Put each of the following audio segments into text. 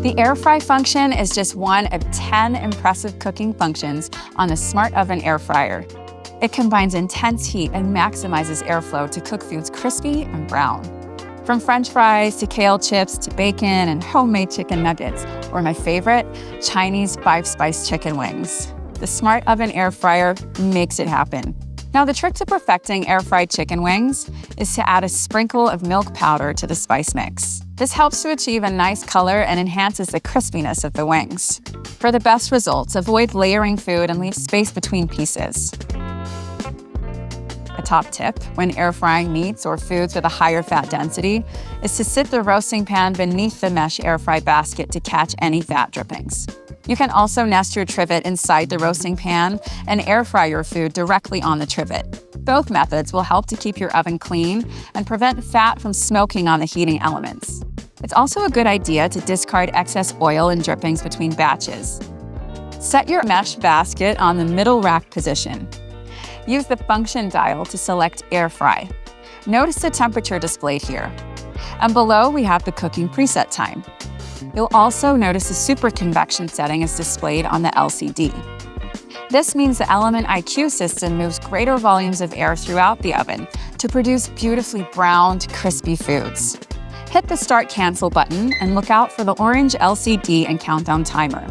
The air fry function is just one of 10 impressive cooking functions on the Smart Oven air fryer. It combines intense heat and maximizes airflow to cook foods crispy and brown. From French fries to kale chips to bacon and homemade chicken nuggets, or my favorite, Chinese 5-spice chicken wings. The Smart Oven air fryer makes it happen. Now, the trick to perfecting air-fried chicken wings is to add a sprinkle of milk powder to the spice mix. This helps to achieve a nice color and enhances the crispiness of the wings. For the best results, avoid layering food and leave space between pieces. A top tip when air frying meats or foods with a higher fat density is to sit the roasting pan beneath the mesh air fry basket to catch any fat drippings. You can also nest your trivet inside the roasting pan and air fry your food directly on the trivet. Both methods will help to keep your oven clean and prevent fat from smoking on the heating elements. It's also a good idea to discard excess oil and drippings between batches. Set your mesh basket on the middle rack position. Use the function dial to select air fry. Notice the temperature displayed here. And below we have the cooking preset time. You'll also notice the super convection setting is displayed on the LCD. This means the Element IQ system moves greater volumes of air throughout the oven to produce beautifully browned, crispy foods. Hit the Start Cancel button and look out for the orange LCD and countdown timer.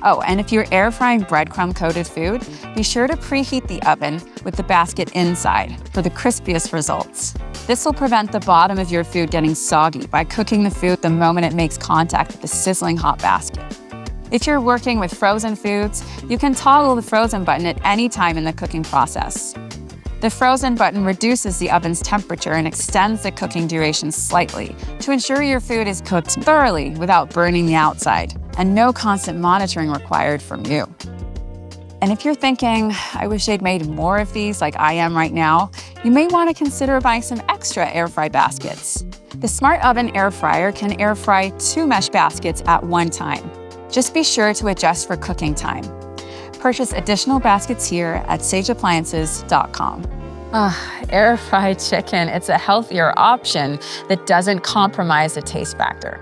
Oh, and if you're air frying breadcrumb-coated food, be sure to preheat the oven with the basket inside for the crispiest results. This will prevent the bottom of your food getting soggy by cooking the food the moment it makes contact with the sizzling hot basket. If you're working with frozen foods, you can toggle the frozen button at any time in the cooking process. The frozen button reduces the oven's temperature and extends the cooking duration slightly to ensure your food is cooked thoroughly without burning the outside, and no constant monitoring required from you. And if you're thinking, I wish I'd made more of these like I am right now, you may want to consider buying some extra air fry baskets. The Smart Oven air fryer can air fry 2 mesh baskets at one time. Just be sure to adjust for cooking time. Purchase additional baskets here at sageappliances.com. Air fried chicken, it's a healthier option that doesn't compromise the taste factor.